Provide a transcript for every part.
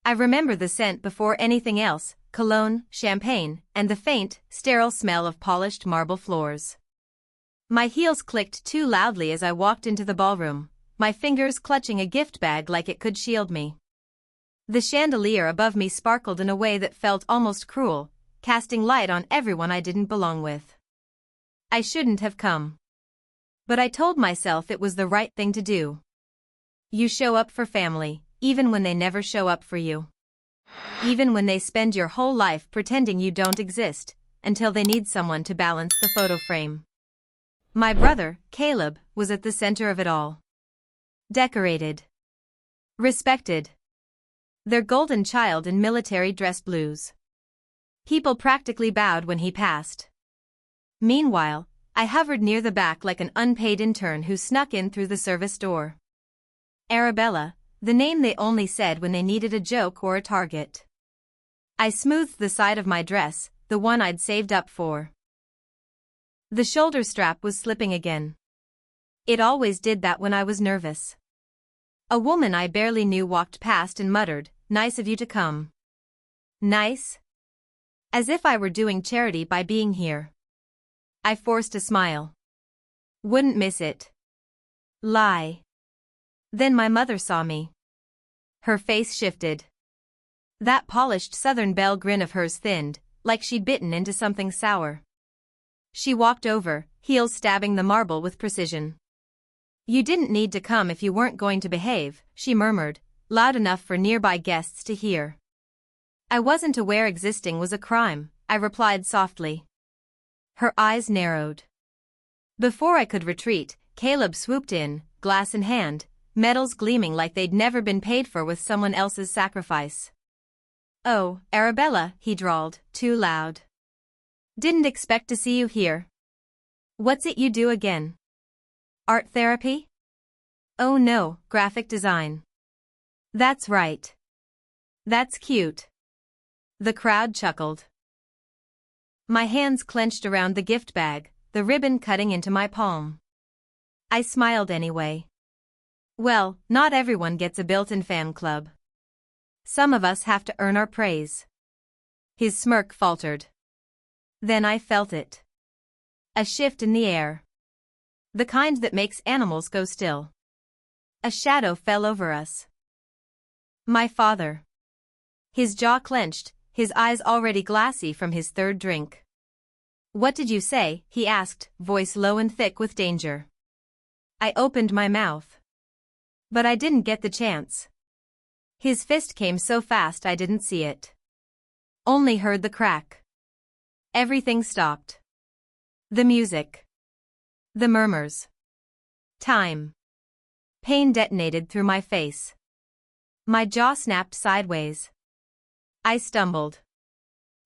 I remember the scent before anything else, cologne, champagne, and the faint, sterile smell of polished marble floors. My heels clicked too loudly as I walked into the ballroom, my fingers clutching a gift bag like it could shield me. The chandelier above me sparkled in a way that felt almost cruel, casting light on everyone I didn't belong with. I shouldn't have come. But I told myself it was the right thing to do. You show up for family, even when they never show up for you. Even when they spend your whole life pretending you don't exist, until they need someone to balance the photo frame. My brother, Caleb, was at the center of it all. Decorated. Respected. Their golden child in military dress blues. People practically bowed when he passed. Meanwhile, I hovered near the back like an unpaid intern who snuck in through the service door. Arabella, the name they only said when they needed a joke or a target. I smoothed the side of my dress, the one I'd saved up for. The shoulder strap was slipping again. It always did that when I was nervous. A woman I barely knew walked past and muttered, "Nice of you to come." Nice? As if I were doing charity by being here. I forced a smile. Wouldn't miss it. Lie. Then my mother saw me. Her face shifted. That polished Southern belle grin of hers thinned, like she'd bitten into something sour. She walked over, heels stabbing the marble with precision. "You didn't need to come if you weren't going to behave," she murmured, loud enough for nearby guests to hear. "I wasn't aware existing was a crime," I replied softly. Her eyes narrowed. Before I could retreat, Caleb swooped in, glass in hand, medals gleaming like they'd never been paid for with someone else's sacrifice. "Oh, Arabella," he drawled, too loud. "Didn't expect to see you here. What's it you do again? Art therapy?" "Oh no, graphic design." "That's right. That's cute." The crowd chuckled. My hands clenched around the gift bag, the ribbon cutting into my palm. I smiled anyway. Well, not everyone gets a built-in fan club. Some of us have to earn our praise. His smirk faltered. Then I felt it. A shift in the air. The kind that makes animals go still. A shadow fell over us. My father. His jaw clenched, his eyes already glassy from his third drink. "What did you say?" he asked, voice low and thick with danger. I opened my mouth. But I didn't get the chance. His fist came so fast I didn't see it. Only heard the crack. Everything stopped. The music. The murmurs. Time. Pain detonated through my face. My jaw snapped sideways. I stumbled.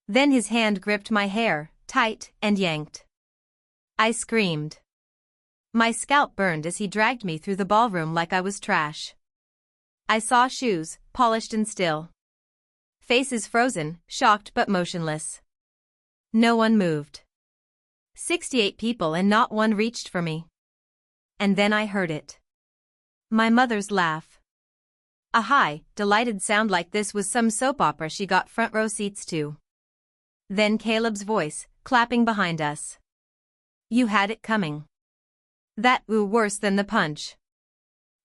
Then his hand gripped my hair, tight, and yanked. I screamed. My scalp burned as he dragged me through the ballroom like I was trash. I saw shoes, polished and still. Faces frozen, shocked but motionless. No one moved. 68 people and not one reached for me. And then I heard it. My mother's laugh. A high, delighted sound like this was some soap opera she got front row seats to. Then Caleb's voice, clapping behind us. "You had it coming." That ooh worse than the punch.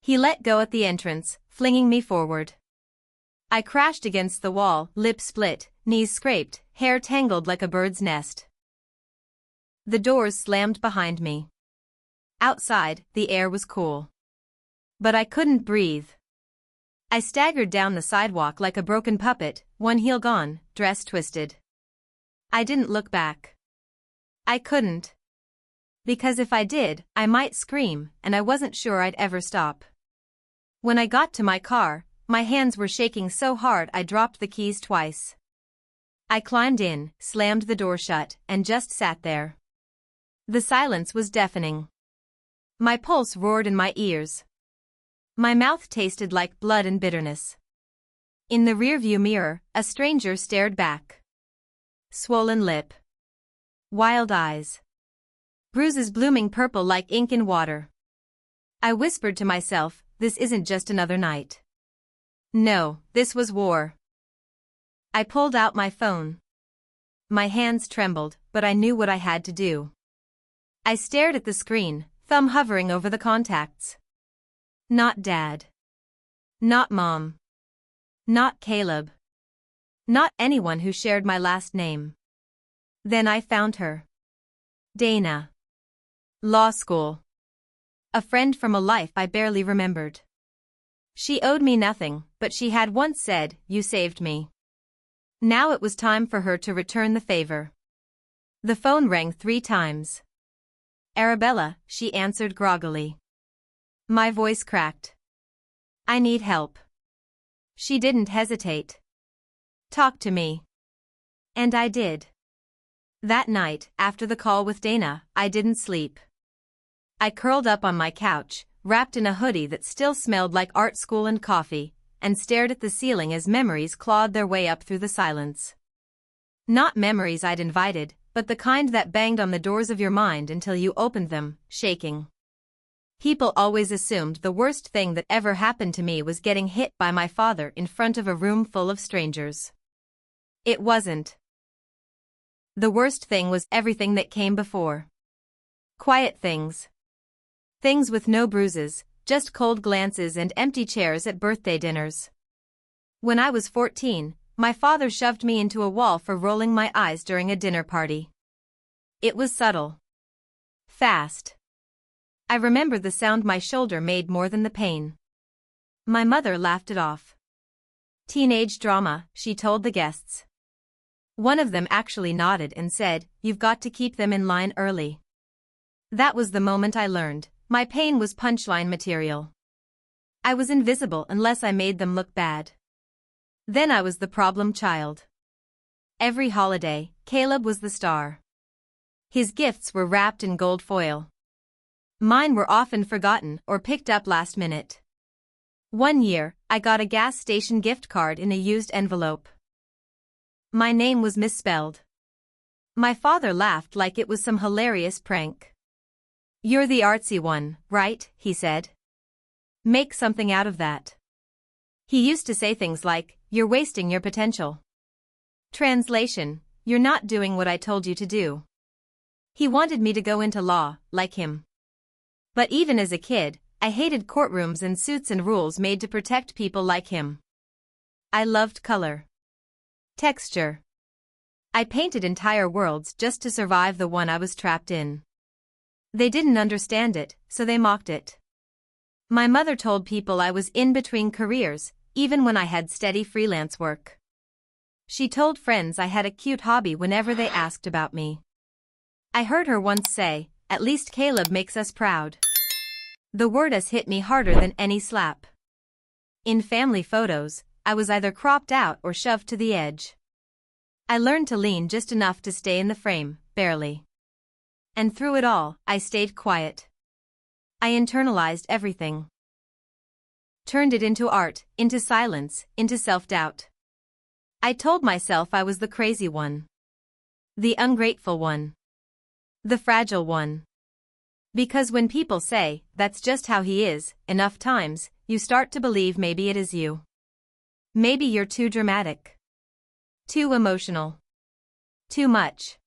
He let go at the entrance, flinging me forward. I crashed against the wall, lips split, knees scraped, hair tangled like a bird's nest. The doors slammed behind me. Outside, the air was cool. But I couldn't breathe. I staggered down the sidewalk like a broken puppet, one heel gone, dress twisted. I didn't look back. I couldn't. Because if I did, I might scream, and I wasn't sure I'd ever stop. When I got to my car, my hands were shaking so hard I dropped the keys twice. I climbed in, slammed the door shut, and just sat there. The silence was deafening. My pulse roared in my ears. My mouth tasted like blood and bitterness. In the rearview mirror, a stranger stared back. Swollen lip. Wild eyes. Bruises blooming purple like ink in water. I whispered to myself, this isn't just another night. No, this was war. I pulled out my phone. My hands trembled, but I knew what I had to do. I stared at the screen, thumb hovering over the contacts. Not Dad. Not Mom. Not Caleb. Not anyone who shared my last name. Then I found her. Dana. Law school. A friend from a life I barely remembered. She owed me nothing, but she had once said, "You saved me." Now it was time for her to return the favor. The phone rang 3 times. "Arabella," she answered groggily. My voice cracked. "I need help." She didn't hesitate. "Talk to me." And I did. That night, after the call with Dana, I didn't sleep. I curled up on my couch, wrapped in a hoodie that still smelled like art school and coffee, and stared at the ceiling as memories clawed their way up through the silence. Not memories I'd invited, but the kind that banged on the doors of your mind until you opened them, shaking. People always assumed the worst thing that ever happened to me was getting hit by my father in front of a room full of strangers. It wasn't. The worst thing was everything that came before. Quiet things. Things with no bruises, just cold glances and empty chairs at birthday dinners. When I was 14, my father shoved me into a wall for rolling my eyes during a dinner party. It was subtle. Fast. I remember the sound my shoulder made more than the pain. My mother laughed it off. "Teenage drama," she told the guests. One of them actually nodded and said, "You've got to keep them in line early." That was the moment I learned. My pain was punchline material. I was invisible unless I made them look bad. Then I was the problem child. Every holiday, Caleb was the star. His gifts were wrapped in gold foil. Mine were often forgotten or picked up last minute. One year, I got a gas station gift card in a used envelope. My name was misspelled. My father laughed like it was some hilarious prank. "You're the artsy one, right?" he said. "Make something out of that." He used to say things like, "You're wasting your potential." Translation: "You're not doing what I told you to do." He wanted me to go into law, like him. But even as a kid, I hated courtrooms and suits and rules made to protect people like him. I loved color. Texture. I painted entire worlds just to survive the one I was trapped in. They didn't understand it, so they mocked it. My mother told people I was in between careers, even when I had steady freelance work. She told friends I had a cute hobby whenever they asked about me. I heard her once say, "At least Caleb makes us proud." The word "us" hit me harder than any slap. In family photos, I was either cropped out or shoved to the edge. I learned to lean just enough to stay in the frame, barely. And through it all, I stayed quiet. I internalized everything. Turned it into art, into silence, into self-doubt. I told myself I was the crazy one. The ungrateful one. The fragile one. Because when people say, "That's just how he is," enough times, you start to believe maybe it is you. Maybe you're too dramatic. Too emotional. Too much.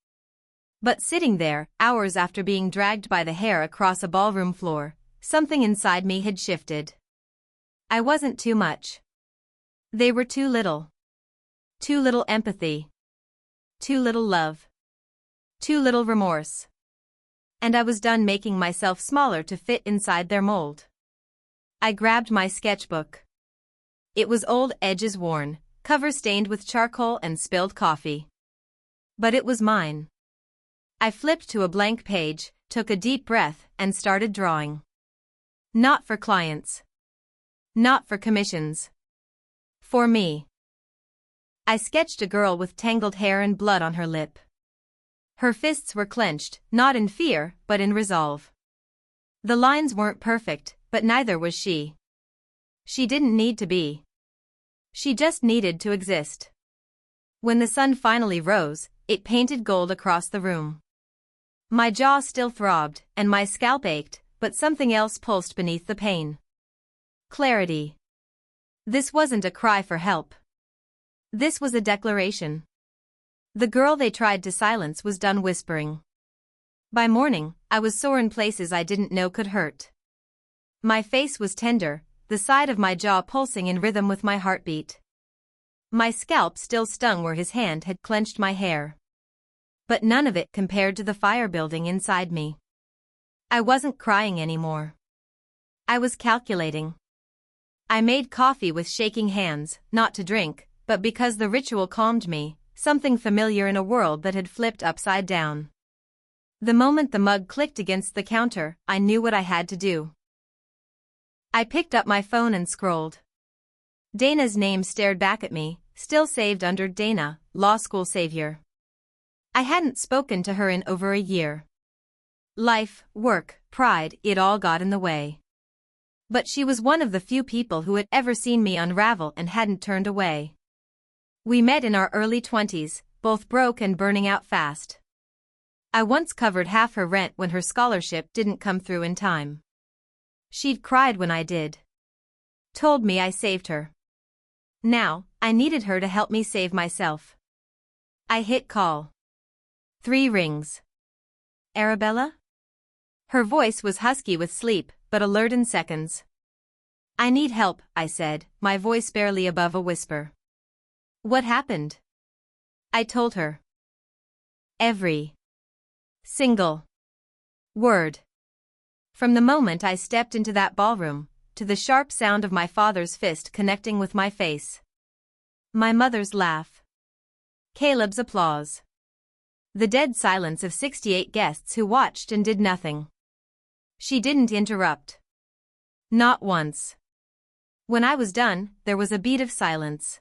But sitting there, hours after being dragged by the hair across a ballroom floor, something inside me had shifted. I wasn't too much. They were too little. Too little empathy. Too little love. Too little remorse. And I was done making myself smaller to fit inside their mold. I grabbed my sketchbook. It was old, edges worn, cover stained with charcoal and spilled coffee. But it was mine. I flipped to a blank page, took a deep breath, and started drawing. Not for clients. Not for commissions. For me. I sketched a girl with tangled hair and blood on her lip. Her fists were clenched, not in fear, but in resolve. The lines weren't perfect, but neither was she. She didn't need to be. She just needed to exist. When the sun finally rose, it painted gold across the room. My jaw still throbbed, and my scalp ached, but something else pulsed beneath the pain. Clarity. This wasn't a cry for help. This was a declaration. The girl they tried to silence was done whispering. By morning, I was sore in places I didn't know could hurt. My face was tender, the side of my jaw pulsing in rhythm with my heartbeat. My scalp still stung where his hand had clenched my hair. But none of it compared to the fire building inside me. I wasn't crying anymore. I was calculating. I made coffee with shaking hands, not to drink, but because the ritual calmed me, something familiar in a world that had flipped upside down. The moment the mug clicked against the counter, I knew what I had to do. I picked up my phone and scrolled. Dana's name stared back at me, still saved under Dana, law school savior. I hadn't spoken to her in over a year. Life, work, pride, it all got in the way. But she was one of the few people who had ever seen me unravel and hadn't turned away. We met in our early 20s, both broke and burning out fast. I once covered half her rent when her scholarship didn't come through in time. She'd cried when I did. Told me I saved her. Now, I needed her to help me save myself. I hit call. 3 rings. Arabella? Her voice was husky with sleep, but alert in seconds. I need help, I said, my voice barely above a whisper. What happened? I told her. Every single word. From the moment I stepped into that ballroom, to the sharp sound of my father's fist connecting with my face. My mother's laugh. Caleb's applause. The dead silence of 68 guests who watched and did nothing. She didn't interrupt. Not once. When I was done, there was a beat of silence.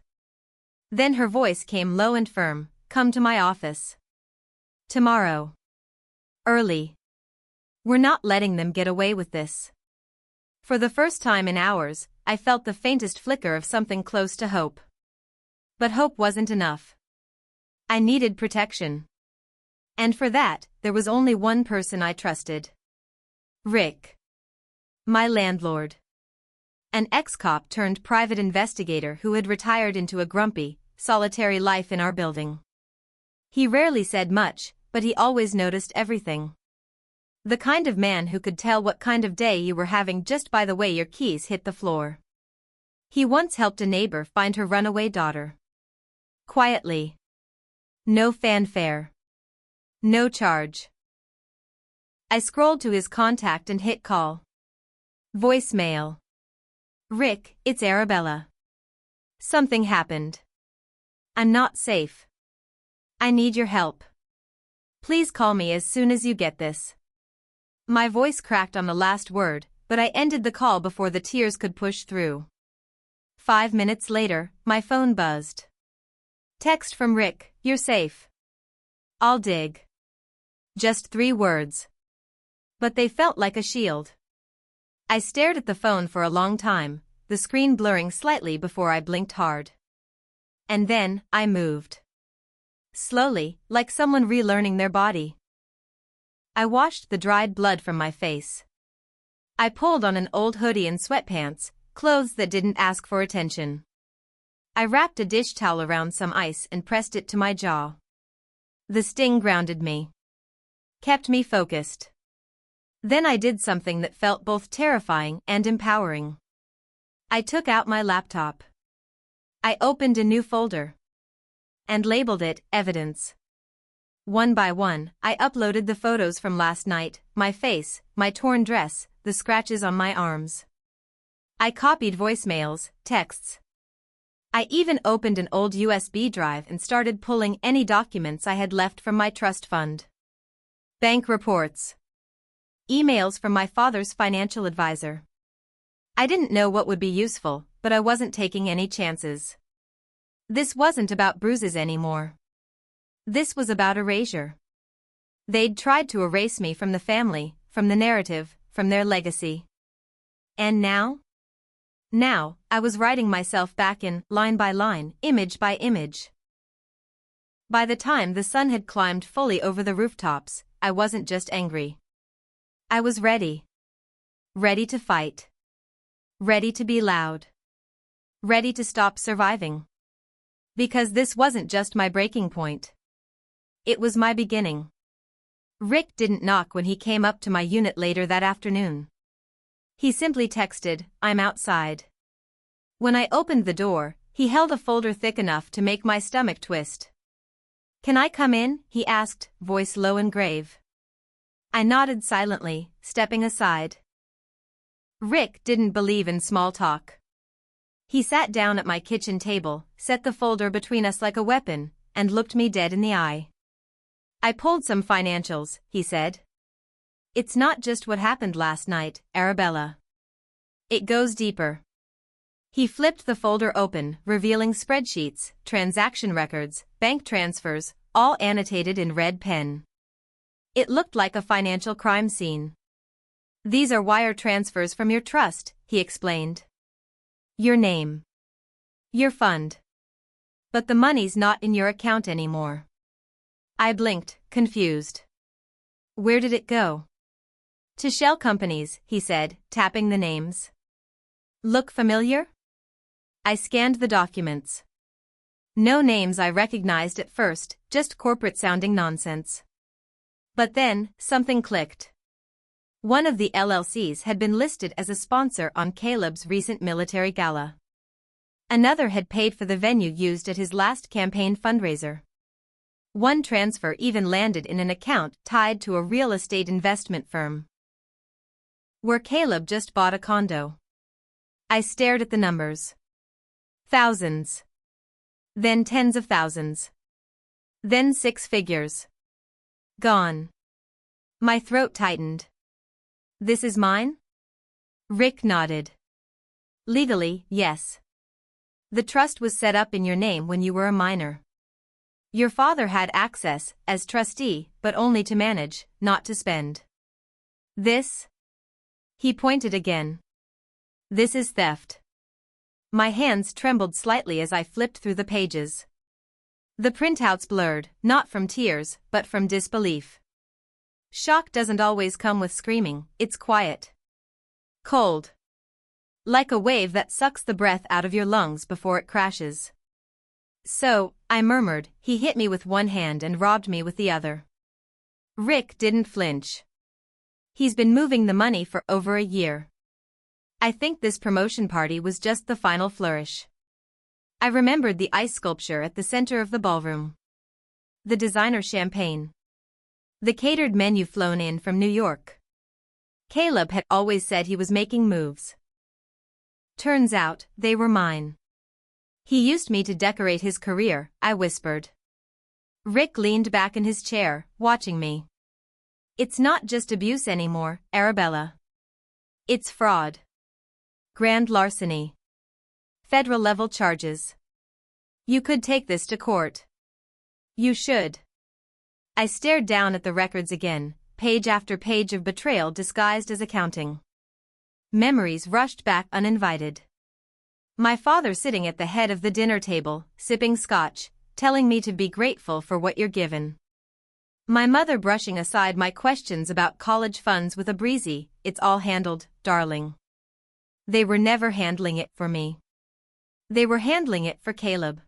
Then her voice came low and firm, "Come to my office. Tomorrow. Early. We're not letting them get away with this." For the first time in hours, I felt the faintest flicker of something close to hope. But hope wasn't enough. I needed protection. And for that, there was only one person I trusted. Rick. My landlord. An ex-cop turned private investigator who had retired into a grumpy, solitary life in our building. He rarely said much, but he always noticed everything. The kind of man who could tell what kind of day you were having just by the way your keys hit the floor. He once helped a neighbor find her runaway daughter. Quietly. No fanfare. No charge. I scrolled to his contact and hit call. Voicemail. Rick, it's Arabella. Something happened. I'm not safe. I need your help. Please call me as soon as you get this. My voice cracked on the last word, but I ended the call before the tears could push through. 5 minutes later, my phone buzzed. Text from Rick, "You're safe. I'll dig." Just 3 words. But they felt like a shield. I stared at the phone for a long time, the screen blurring slightly before I blinked hard. And then, I moved. Slowly, like someone relearning their body. I washed the dried blood from my face. I pulled on an old hoodie and sweatpants, clothes that didn't ask for attention. I wrapped a dish towel around some ice and pressed it to my jaw. The sting grounded me. Kept me focused. Then I did something that felt both terrifying and empowering. I took out my laptop. I opened a new folder. And labeled it, Evidence. One by one, I uploaded the photos from last night, my face, my torn dress, the scratches on my arms. I copied voicemails, texts. I even opened an old USB drive and started pulling any documents I had left from my trust fund. Bank reports. Emails from my father's financial advisor. I didn't know what would be useful, but I wasn't taking any chances. This wasn't about bruises anymore. This was about erasure. They'd tried to erase me from the family, from the narrative, from their legacy. And now? Now, I was writing myself back in, line by line, image by image. By the time the sun had climbed fully over the rooftops, I wasn't just angry. I was ready. Ready to fight. Ready to be loud. Ready to stop surviving. Because this wasn't just my breaking point. It was my beginning. Rick didn't knock when he came up to my unit later that afternoon. He simply texted, "I'm outside." When I opened the door, he held a folder thick enough to make my stomach twist. "Can I come in?" he asked, voice low and grave. I nodded silently, stepping aside. Rick didn't believe in small talk. He sat down at my kitchen table, set the folder between us like a weapon, and looked me dead in the eye. "I pulled some financials," he said. "It's not just what happened last night, Arabella. It goes deeper." He flipped the folder open, revealing spreadsheets, transaction records, bank transfers, all annotated in red pen. It looked like a financial crime scene. "These are wire transfers from your trust," he explained. "Your name. Your fund. But the money's not in your account anymore." I blinked, confused. "Where did it go?" "To shell companies," he said, tapping the names. "Look familiar?" I scanned the documents. No names I recognized at first, just corporate-sounding nonsense. But then, something clicked. One of the LLCs had been listed as a sponsor on Caleb's recent military gala. Another had paid for the venue used at his last campaign fundraiser. One transfer even landed in an account tied to a real estate investment firm, where Caleb just bought a condo. I stared at the numbers. Thousands. Then tens of thousands. Then six figures. Gone. My throat tightened. "This is mine?" Rick nodded. "Legally, yes. The trust was set up in your name when you were a minor. Your father had access, as trustee, but only to manage, not to spend. This?" He pointed again. "This is theft." My hands trembled slightly as I flipped through the pages. The printouts blurred, not from tears, but from disbelief. Shock doesn't always come with screaming, it's quiet. Cold. Like a wave that sucks the breath out of your lungs before it crashes. "So," I murmured, "he hit me with one hand and robbed me with the other." Rick didn't flinch. "He's been moving the money for over a year. I think this promotion party was just the final flourish." I remembered the ice sculpture at the center of the ballroom. The designer champagne. The catered menu flown in from New York. Caleb had always said he was making moves. Turns out, they were mine. "He used me to decorate his career," I whispered. Rick leaned back in his chair, watching me. "It's not just abuse anymore, Arabella. It's fraud. Grand larceny. Federal-level charges. You could take this to court." "You should." I stared down at the records again, page after page of betrayal disguised as accounting. Memories rushed back uninvited. My father sitting at the head of the dinner table, sipping scotch, telling me to be grateful for what you're given. My mother brushing aside my questions about college funds with a breezy, "It's all handled, darling." They were never handling it for me. They were handling it for Caleb.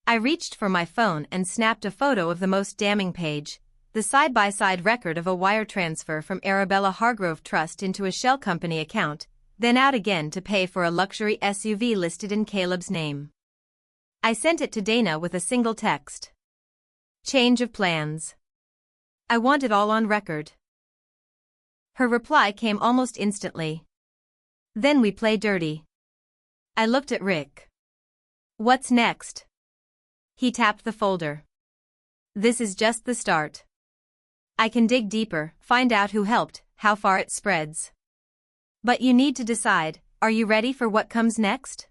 I reached for my phone and snapped a photo of the most damning page, the side-by-side record of a wire transfer from Arabella Hargrove Trust into a shell company account, then out again to pay for a luxury SUV listed in Caleb's name. I sent it to Dana with a single text. "Change of plans. I want it all on record." Her reply came almost instantly. "Then we play dirty." I looked at Rick. "What's next?" He tapped the folder. "This is just the start. I can dig deeper, find out who helped, how far it spreads. But you need to decide, are you ready for what comes next?"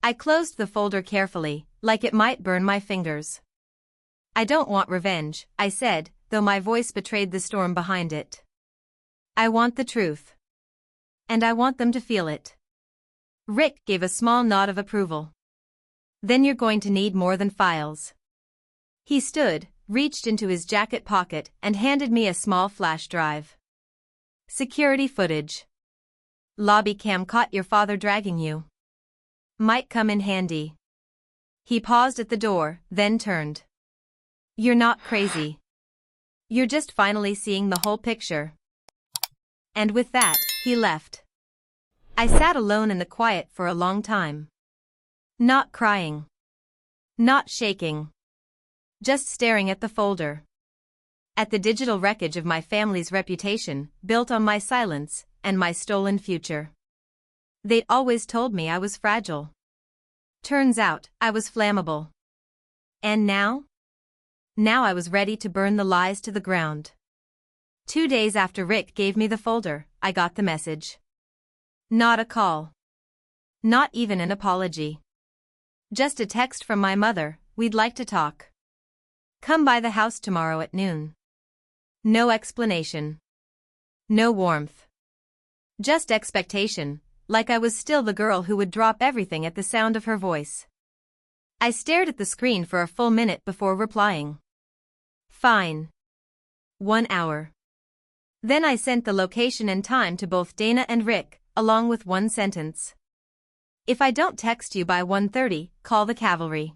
I closed the folder carefully, like it might burn my fingers. "I don't want revenge," I said, though my voice betrayed the storm behind it. "I want the truth. And I want them to feel it." Rick gave a small nod of approval. "Then you're going to need more than files." He stood, reached into his jacket pocket, and handed me a small flash drive. "Security footage. Lobby cam caught your father dragging you. Might come in handy." He paused at the door, then turned. You're not crazy. You're just finally seeing the whole picture. And with that, he left. I sat alone in the quiet for a long time. Not crying. Not shaking. Just staring at the folder. At the digital wreckage of my family's reputation, built on my silence and my stolen future. They'd always told me I was fragile. Turns out, I was flammable. And now? Now I was ready to burn the lies to the ground. 2 days after Rick gave me the folder, I got the message. Not a call. Not even an apology. Just a text from my mother, we'd like to talk. Come by the house tomorrow at noon. No explanation. No warmth. Just expectation, like I was still the girl who would drop everything at the sound of her voice. I stared at the screen for a full minute before replying. Fine. 1 hour. Then I sent the location and time to both Dana and Rick, along with one sentence. If I don't text you by 1:30, call the cavalry.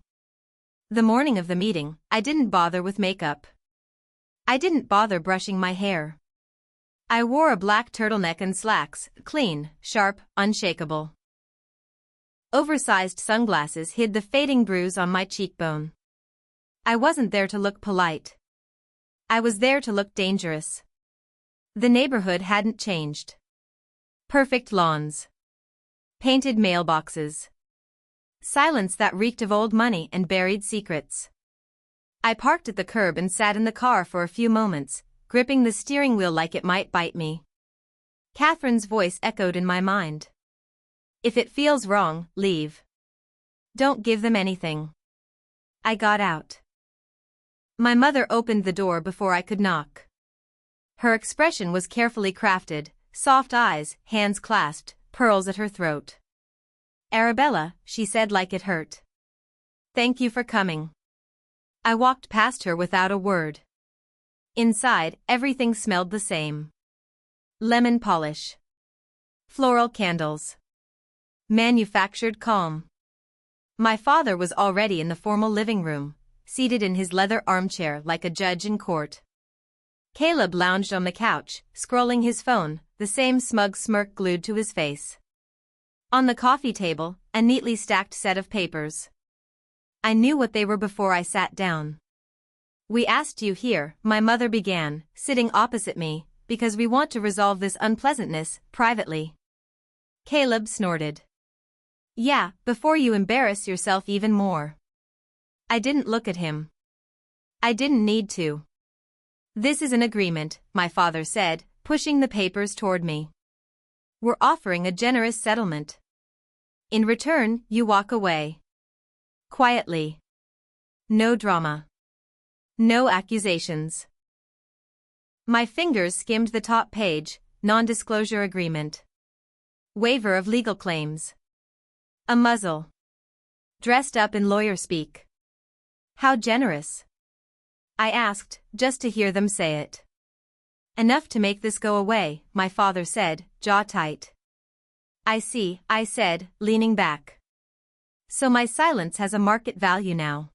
The morning of the meeting, I didn't bother with makeup. I didn't bother brushing my hair. I wore a black turtleneck and slacks, clean, sharp, unshakable. Oversized sunglasses hid the fading bruise on my cheekbone. I wasn't there to look polite. I was there to look dangerous. The neighborhood hadn't changed. Perfect lawns. Painted mailboxes. Silence that reeked of old money and buried secrets. I parked at the curb and sat in the car for a few moments, gripping the steering wheel like it might bite me. Catherine's voice echoed in my mind. If it feels wrong, leave. Don't give them anything. I got out. My mother opened the door before I could knock. Her expression was carefully crafted, soft eyes, hands clasped, pearls at her throat. Arabella, she said like it hurt. Thank you for coming. I walked past her without a word. Inside, everything smelled the same. Lemon polish. Floral candles. Manufactured calm. My father was already in the formal living room, seated in his leather armchair like a judge in court. Caleb lounged on the couch, scrolling his phone, the same smug smirk glued to his face. On the coffee table, a neatly stacked set of papers. I knew what they were before I sat down. We asked you here, my mother began, sitting opposite me, because we want to resolve this unpleasantness, privately. Caleb snorted. Yeah, before you embarrass yourself even more. I didn't look at him. I didn't need to. This is an agreement, my father said, pushing the papers toward me. We're offering a generous settlement. In return, you walk away. Quietly. No drama. No accusations. My fingers skimmed the top page, non-disclosure agreement. Waiver of legal claims. A muzzle. Dressed up in lawyer speak. How generous. I asked, just to hear them say it. Enough to make this go away, my father said, jaw tight. I see, I said, leaning back. So my silence has a market value now.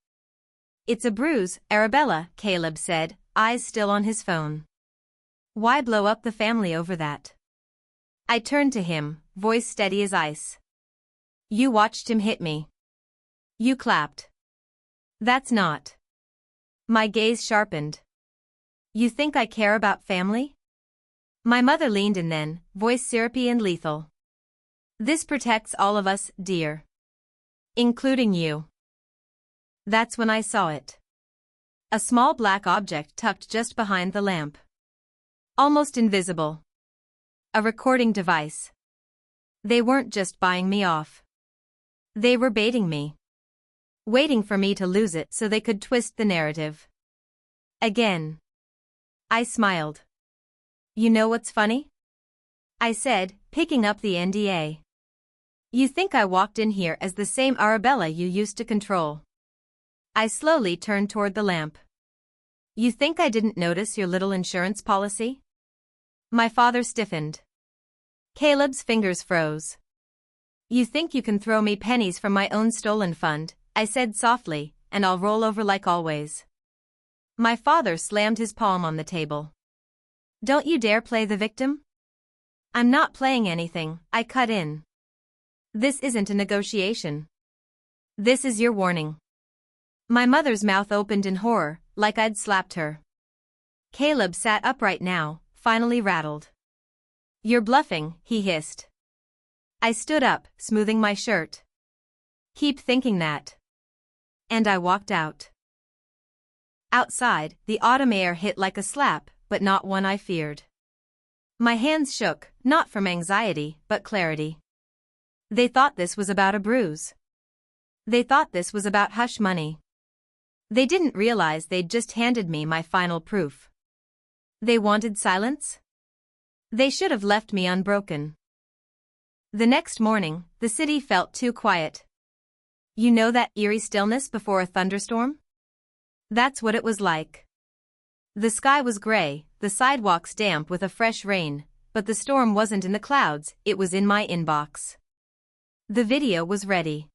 It's a bruise, Arabella, Caleb said, eyes still on his phone. Why blow up the family over that? I turned to him, voice steady as ice. You watched him hit me. You clapped. That's not. My gaze sharpened. You think I care about family? My mother leaned in then, voice syrupy and lethal. This protects all of us, dear. Including you. That's when I saw it. A small black object tucked just behind the lamp. Almost invisible. A recording device. They weren't just buying me off. They were baiting me. Waiting for me to lose it so they could twist the narrative. Again. I smiled. You know what's funny? I said, picking up the NDA. You think I walked in here as the same Arabella you used to control. I slowly turned toward the lamp. You think I didn't notice your little insurance policy? My father stiffened. Caleb's fingers froze. You think you can throw me pennies from my own stolen fund, I said softly, and I'll roll over like always. My father slammed his palm on the table. Don't you dare play the victim? I'm not playing anything, I cut in. This isn't a negotiation. This is your warning. My mother's mouth opened in horror, like I'd slapped her. Caleb sat upright now, finally rattled. You're bluffing, he hissed. I stood up, smoothing my shirt. Keep thinking that. And I walked out. Outside, the autumn air hit like a slap, but not one I feared. My hands shook, not from anxiety, but clarity. They thought this was about a bruise. They thought this was about hush money. They didn't realize they'd just handed me my final proof. They wanted silence? They should have left me unbroken. The next morning, the city felt too quiet. You know that eerie stillness before a thunderstorm? That's what it was like. The sky was gray, the sidewalks damp with a fresh rain, but the storm wasn't in the clouds, it was in my inbox. The video was ready.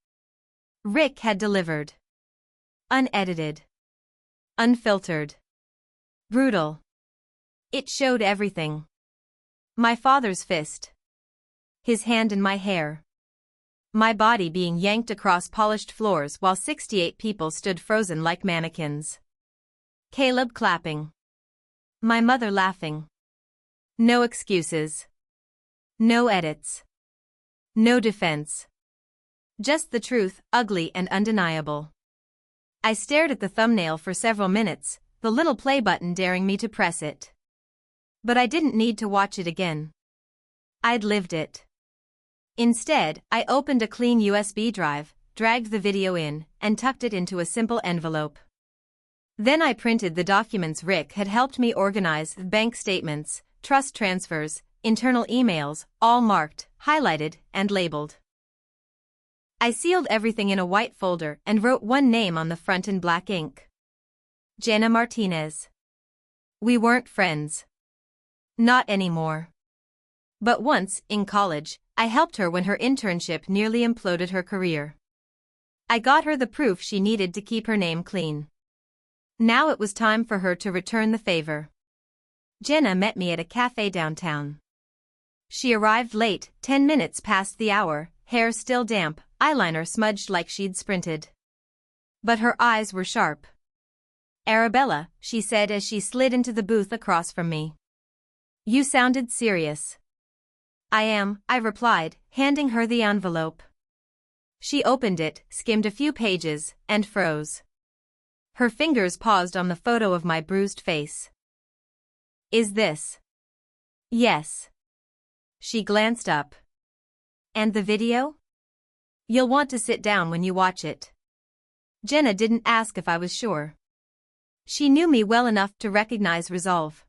Rick had delivered. Unedited. Unfiltered. Brutal. It showed everything. My father's fist. His hand in my hair. My body being yanked across polished floors while 68 people stood frozen like mannequins. Caleb clapping. My mother laughing. No excuses. No edits. No defense. Just the truth, ugly and undeniable. I stared at the thumbnail for several minutes, the little play button daring me to press it. But I didn't need to watch it again. I'd lived it. Instead, I opened a clean USB drive, dragged the video in, and tucked it into a simple envelope. Then I printed the documents Rick had helped me organize: bank statements, trust transfers, internal emails, all marked, highlighted, and labeled. I sealed everything in a white folder and wrote one name on the front in black ink. Jenna Martinez. We weren't friends. Not anymore. But once, in college, I helped her when her internship nearly imploded her career. I got her the proof she needed to keep her name clean. Now it was time for her to return the favor. Jenna met me at a cafe downtown. She arrived late, 10 minutes past the hour, hair still damp, eyeliner smudged like she'd sprinted. But her eyes were sharp. Arabella, she said as she slid into the booth across from me. You sounded serious. I am, I replied, handing her the envelope. She opened it, skimmed a few pages, and froze. Her fingers paused on the photo of my bruised face. Is this? Yes. She glanced up. And the video? You'll want to sit down when you watch it. Jenna didn't ask if I was sure. She knew me well enough to recognize resolve.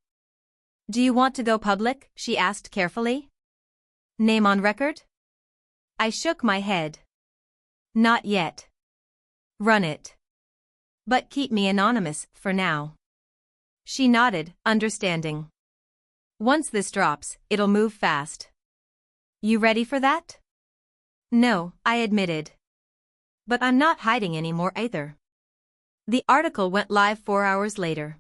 Do you want to go public? She asked carefully. Name on record? I shook my head. Not yet. Run it. But keep me anonymous, for now. She nodded, understanding. Once this drops, it'll move fast. You ready for that? No, I admitted. But I'm not hiding anymore either. The article went live 4 hours later.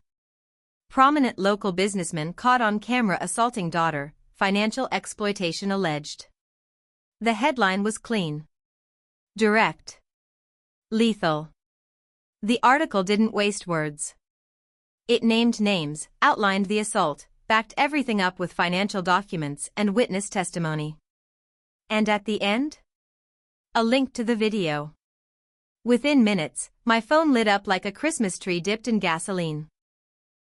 Prominent local businessman caught on camera assaulting daughter, financial exploitation alleged. The headline was clean. Direct. Lethal. The article didn't waste words. It named names, outlined the assault, backed everything up with financial documents and witness testimony. And at the end? A link to the video. Within minutes, my phone lit up like a Christmas tree dipped in gasoline.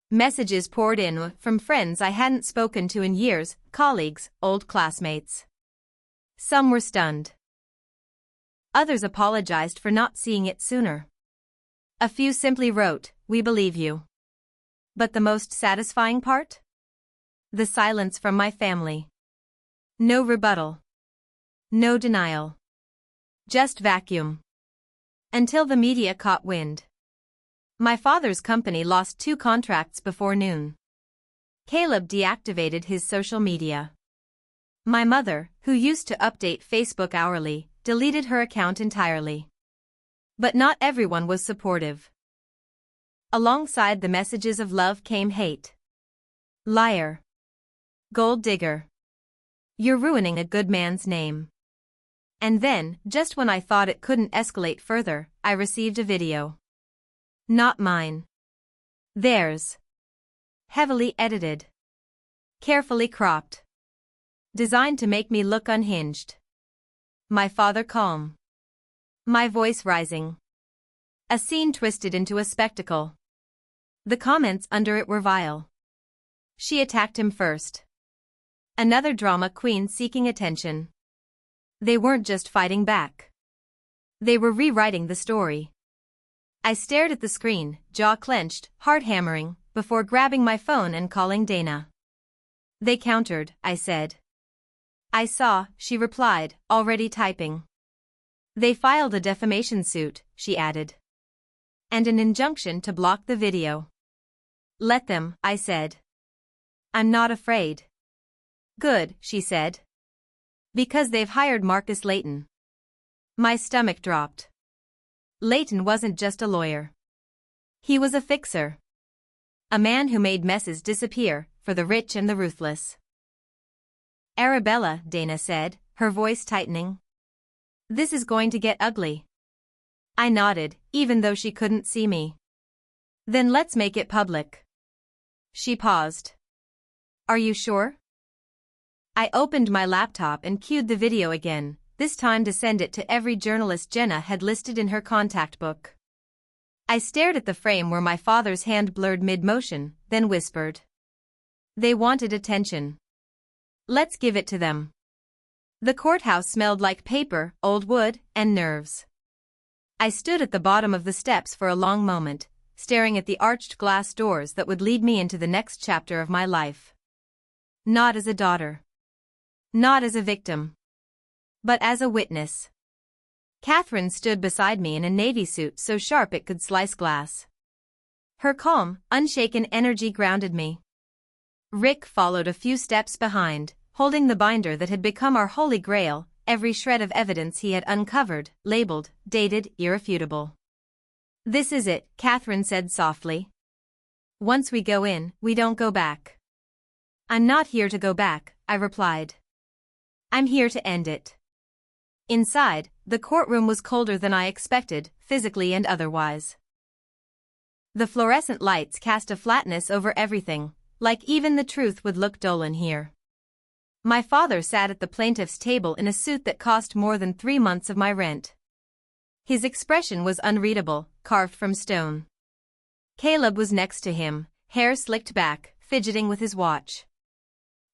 Messages poured in from friends I hadn't spoken to in years, colleagues, old classmates. Some were stunned. Others apologized for not seeing it sooner. A few simply wrote, "We believe you." But the most satisfying part? The silence from my family. No rebuttal. No denial. Just vacuum. Until the media caught wind. My father's company lost 2 contracts before noon. Caleb deactivated his social media. My mother, who used to update Facebook hourly, deleted her account entirely. But not everyone was supportive. Alongside the messages of love came hate. Liar. Gold digger. You're ruining a good man's name. And then, just when I thought it couldn't escalate further, I received a video. Not mine. Theirs. Heavily edited. Carefully cropped. Designed to make me look unhinged. My father calm. My voice rising. A scene twisted into a spectacle. The comments under it were vile. She attacked him first. Another drama queen seeking attention. They weren't just fighting back. They were rewriting the story. I stared at the screen, jaw clenched, heart hammering, before grabbing my phone and calling Dana. They countered, I said. I saw, she replied, already typing. They filed a defamation suit, she added. And an injunction to block the video. Let them, I said. I'm not afraid. Good, she said. Because they've hired Marcus Layton. My stomach dropped. Layton wasn't just a lawyer. He was a fixer. A man who made messes disappear, for the rich and the ruthless. Arabella, Dana said, her voice tightening. This is going to get ugly. I nodded, even though she couldn't see me. Then let's make it public. She paused. Are you sure? I opened my laptop and cued the video again, this time to send it to every journalist Jenna had listed in her contact book. I stared at the frame where my father's hand blurred mid-motion, then whispered. They wanted attention. Let's give it to them. The courthouse smelled like paper, old wood, and nerves. I stood at the bottom of the steps for a long moment, staring at the arched glass doors that would lead me into the next chapter of my life. Not as a daughter. Not as a victim. But as a witness. Catherine stood beside me in a navy suit so sharp it could slice glass. Her calm, unshaken energy grounded me. Rick followed a few steps behind, holding the binder that had become our holy grail, every shred of evidence he had uncovered, labeled, dated, irrefutable. This is it, Catherine said softly. Once we go in, we don't go back. I'm not here to go back, I replied. I'm here to end it. Inside, the courtroom was colder than I expected, physically and otherwise. The fluorescent lights cast a flatness over everything, like even the truth would look dull in here. My father sat at the plaintiff's table in a suit that cost more than 3 months of my rent. His expression was unreadable, carved from stone. Caleb was next to him, hair slicked back, fidgeting with his watch.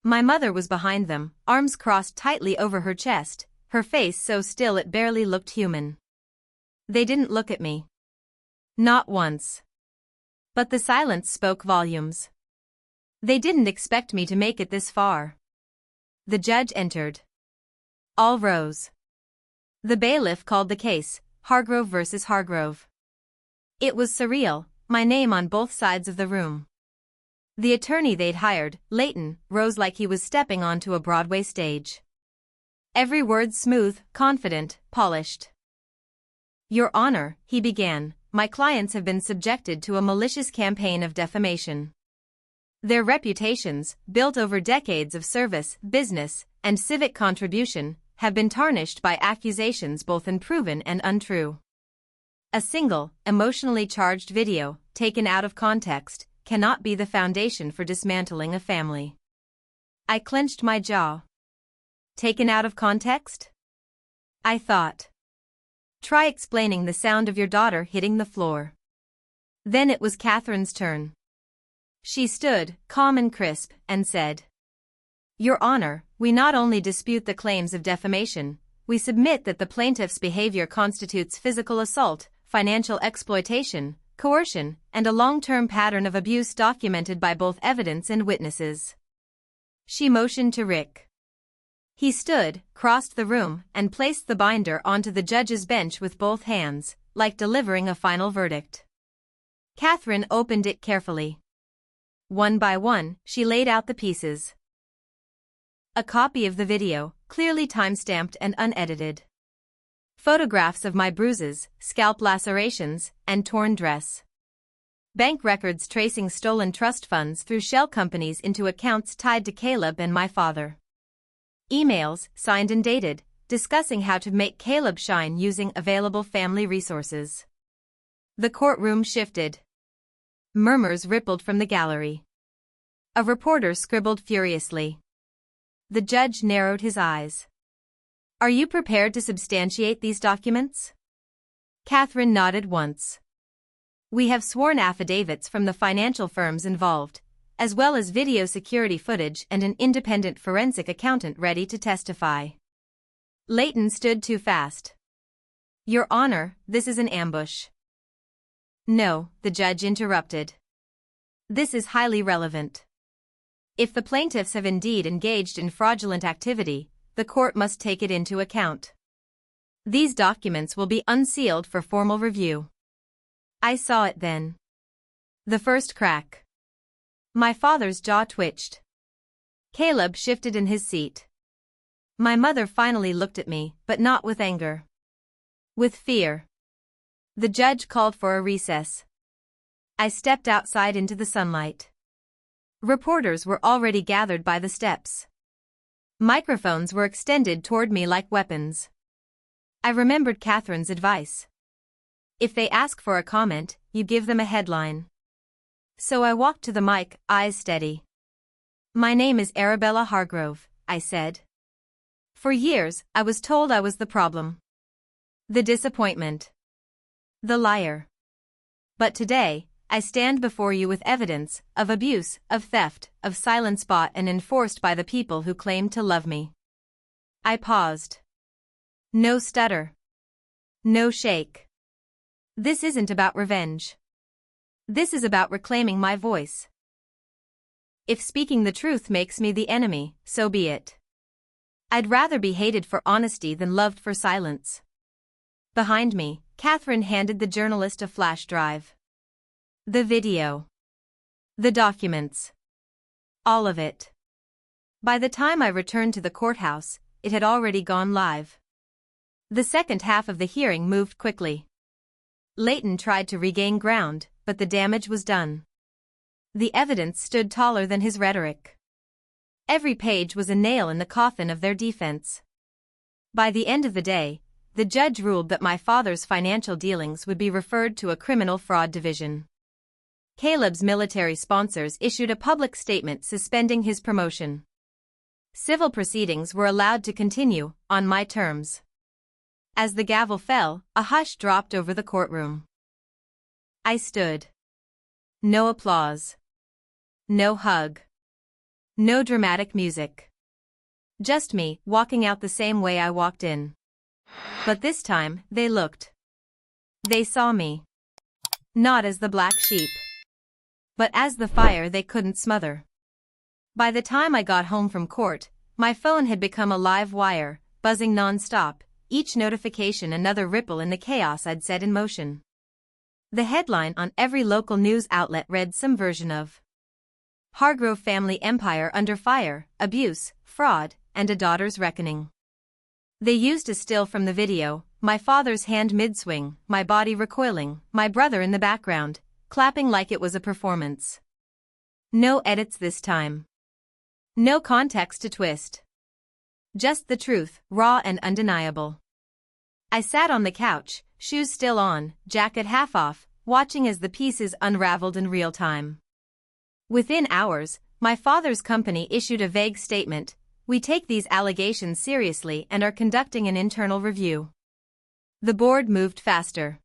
My mother was behind them, arms crossed tightly over her chest, her face so still it barely looked human. They didn't look at me. Not once. But the silence spoke volumes. They didn't expect me to make it this far. The judge entered. All rose. The bailiff called the case, Hargrove versus Hargrove. It was surreal, my name on both sides of the room. The attorney they'd hired, Layton, rose like he was stepping onto a Broadway stage. Every word smooth, confident, polished. Your Honor, he began, my clients have been subjected to a malicious campaign of defamation. Their reputations, built over decades of service, business, and civic contribution, have been tarnished by accusations both unproven and untrue. A single, emotionally charged video, taken out of context, cannot be the foundation for dismantling a family. I clenched my jaw. Taken out of context? I thought. Try explaining the sound of your daughter hitting the floor. Then it was Catherine's turn. She stood, calm and crisp, and said, Your Honor, we not only dispute the claims of defamation, we submit that the plaintiff's behavior constitutes physical assault, financial exploitation, coercion, and a long-term pattern of abuse documented by both evidence and witnesses. She motioned to Rick. He stood, crossed the room, and placed the binder onto the judge's bench with both hands, like delivering a final verdict. Catherine opened it carefully. One by one, she laid out the pieces. A copy of the video, clearly time-stamped and unedited. Photographs of my bruises, scalp lacerations, and torn dress. Bank records tracing stolen trust funds through shell companies into accounts tied to Caleb and my father. Emails, signed and dated, discussing how to make Caleb shine using available family resources. The courtroom shifted. Murmurs rippled from the gallery. A reporter scribbled furiously. The judge narrowed his eyes. Are you prepared to substantiate these documents? Catherine nodded once. We have sworn affidavits from the financial firms involved, as well as video security footage and an independent forensic accountant ready to testify. Leighton stood too fast. Your Honor, this is an ambush. No, the judge interrupted. This is highly relevant. If the plaintiffs have indeed engaged in fraudulent activity, the court must take it into account. These documents will be unsealed for formal review. I saw it then. The first crack. My father's jaw twitched. Caleb shifted in his seat. My mother finally looked at me, but not with anger. With fear. The judge called for a recess. I stepped outside into the sunlight. Reporters were already gathered by the steps. Microphones were extended toward me like weapons. I remembered Catherine's advice. If they ask for a comment, you give them a headline. So I walked to the mic, eyes steady. My name is Arabella Hargrove, I said. For years, I was told I was the problem. The disappointment. The liar. But today, I stand before you with evidence of abuse, of theft, of silence bought and enforced by the people who claim to love me. I paused. No stutter. No shake. This isn't about revenge. This is about reclaiming my voice. If speaking the truth makes me the enemy, so be it. I'd rather be hated for honesty than loved for silence. Behind me, Catherine handed the journalist a flash drive. The video. The documents. All of it. By the time I returned to the courthouse, it had already gone live. The second half of the hearing moved quickly. Leighton tried to regain ground, but the damage was done. The evidence stood taller than his rhetoric. Every page was a nail in the coffin of their defense. By the end of the day, the judge ruled that my father's financial dealings would be referred to a criminal fraud division. Caleb's military sponsors issued a public statement suspending his promotion. Civil proceedings were allowed to continue, on my terms. As the gavel fell, a hush dropped over the courtroom. I stood. No applause. No hug. No dramatic music. Just me, walking out the same way I walked in. But this time, they looked. They saw me. Not as the black sheep. But as the fire they couldn't smother. By the time I got home from court, my phone had become a live wire, buzzing non-stop, each notification another ripple in the chaos I'd set in motion. The headline on every local news outlet read some version of Hargrove family empire under fire, abuse, fraud, and a daughter's reckoning. They used a still from the video, my father's hand mid-swing, my body recoiling, my brother in the background, clapping like it was a performance. No edits this time. No context to twist. Just the truth, raw and undeniable. I sat on the couch, shoes still on, jacket half off, watching as the pieces unraveled in real time. Within hours, my father's company issued a vague statement: "We take these allegations seriously and are conducting an internal review." The board moved faster.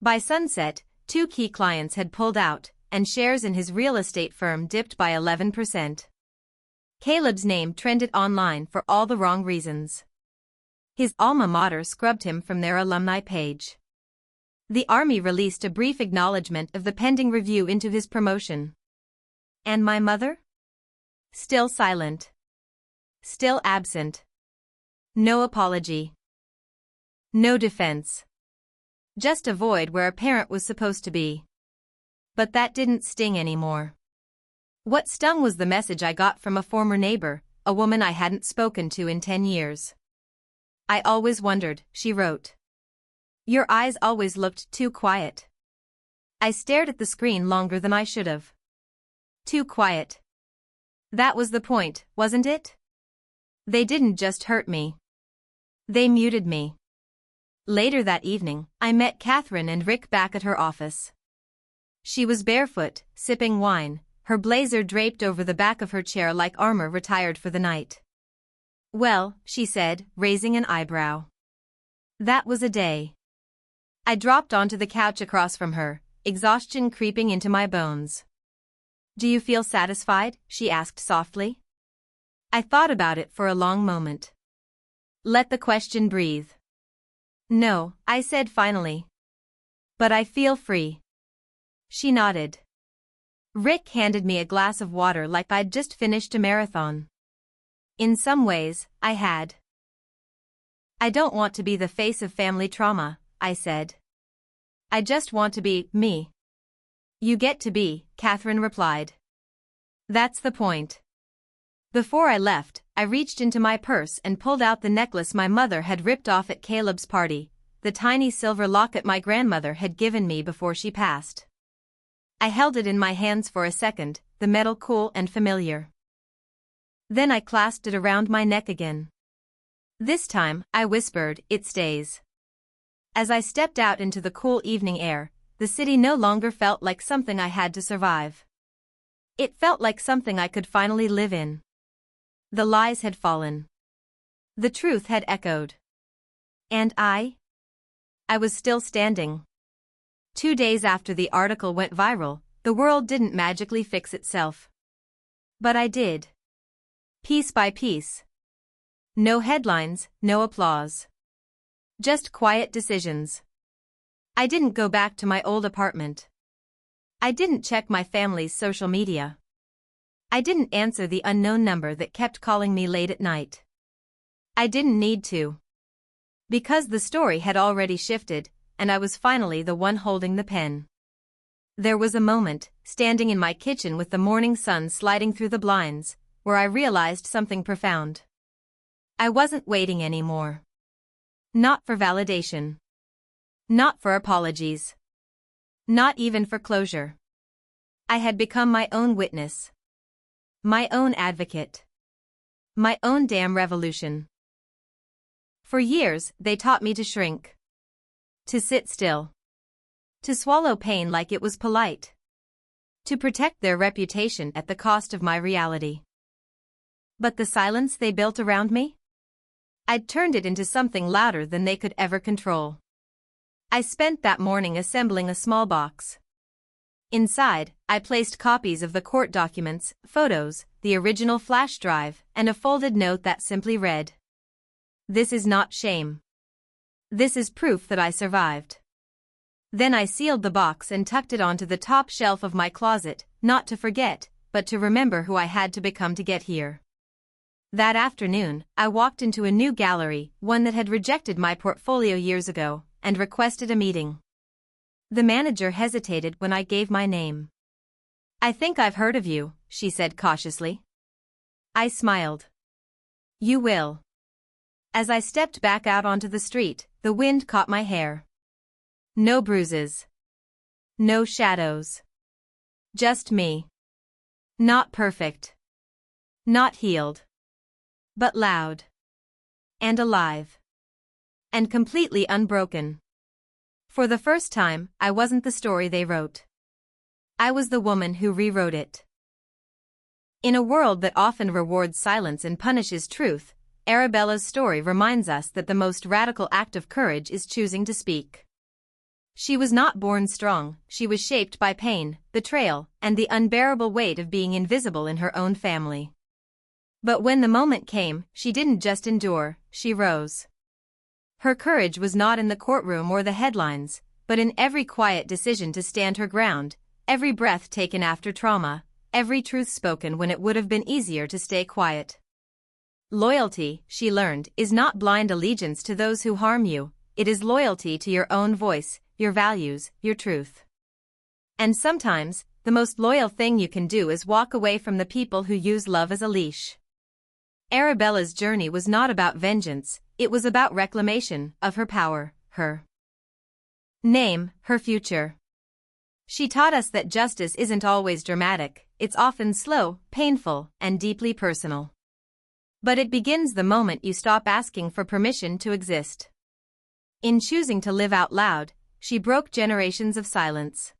By sunset, 2 key clients had pulled out, and shares in his real estate firm dipped by 11%. Caleb's name trended online for all the wrong reasons. His alma mater scrubbed him from their alumni page. The Army released a brief acknowledgement of the pending review into his promotion. And my mother? Still silent. Still absent. No apology. No defense. Just a void where a parent was supposed to be. But that didn't sting anymore. What stung was the message I got from a former neighbor, a woman I hadn't spoken to in 10 years. I always wondered, she wrote. Your eyes always looked too quiet. I stared at the screen longer than I should have. Too quiet. That was the point, wasn't it? They didn't just hurt me. They muted me. Later that evening, I met Catherine and Rick back at her office. She was barefoot, sipping wine, her blazer draped over the back of her chair like armor retired for the night. Well, she said, raising an eyebrow. That was a day. I dropped onto the couch across from her, exhaustion creeping into my bones. Do you feel satisfied? She asked softly. I thought about it for a long moment. Let the question breathe. No, I said finally. But I feel free. She nodded. Rick handed me a glass of water like I'd just finished a marathon. In some ways, I had. I don't want to be the face of family trauma, I said. I just want to be me. You get to be, Catherine replied. That's the point. Before I left, I reached into my purse and pulled out the necklace my mother had ripped off at Caleb's party, the tiny silver locket my grandmother had given me before she passed. I held it in my hands for a second, the metal cool and familiar. Then I clasped it around my neck again. This time, I whispered, it stays. As I stepped out into the cool evening air, the city no longer felt like something I had to survive. It felt like something I could finally live in. The lies had fallen. The truth had echoed. And I was still standing. 2 days after the article went viral, the world didn't magically fix itself. But I did. Piece by piece. No headlines, no applause. Just quiet decisions. I didn't go back to my old apartment. I didn't check my family's social media. I didn't answer the unknown number that kept calling me late at night. I didn't need to. Because the story had already shifted, and I was finally the one holding the pen. There was a moment, standing in my kitchen with the morning sun sliding through the blinds, where I realized something profound. I wasn't waiting anymore. Not for validation. Not for apologies. Not even for closure. I had become my own witness. My own advocate. My own damn revolution. For years, they taught me to shrink. To sit still. To swallow pain like it was polite. To protect their reputation at the cost of my reality. But the silence they built around me? I'd turned it into something louder than they could ever control. I spent that morning assembling a small box. Inside, I placed copies of the court documents, photos, the original flash drive, and a folded note that simply read, "This is not shame. This is proof that I survived." Then I sealed the box and tucked it onto the top shelf of my closet, not to forget, but to remember who I had to become to get here. That afternoon, I walked into a new gallery, one that had rejected my portfolio years ago, and requested a meeting. The manager hesitated when I gave my name. "I think I've heard of you," she said cautiously. I smiled. "You will." As I stepped back out onto the street, the wind caught my hair. No bruises. No shadows. Just me. Not perfect. Not healed. But loud. And alive. And completely unbroken. For the first time, I wasn't the story they wrote. I was the woman who rewrote it. In a world that often rewards silence and punishes truth, Arabella's story reminds us that the most radical act of courage is choosing to speak. She was not born strong, she was shaped by pain, betrayal, and the unbearable weight of being invisible in her own family. But when the moment came, she didn't just endure, she rose. Her courage was not in the courtroom or the headlines, but in every quiet decision to stand her ground, every breath taken after trauma, every truth spoken when it would have been easier to stay quiet. Loyalty, she learned, is not blind allegiance to those who harm you, it is loyalty to your own voice, your values, your truth. And sometimes, the most loyal thing you can do is walk away from the people who use love as a leash. Arabella's journey was not about vengeance, it was about reclamation of her power, her name, her future. She taught us that justice isn't always dramatic, it's often slow, painful, and deeply personal. But it begins the moment you stop asking for permission to exist. In choosing to live out loud, she broke generations of silence.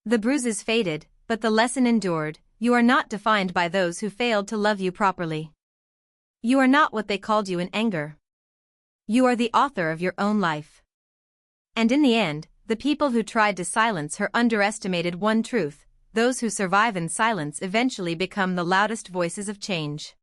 The bruises faded, but the lesson endured. You are not defined by those who failed to love you properly. You are not what they called you in anger. You are the author of your own life. And in the end, the people who tried to silence her underestimated one truth: those who survive in silence eventually become the loudest voices of change.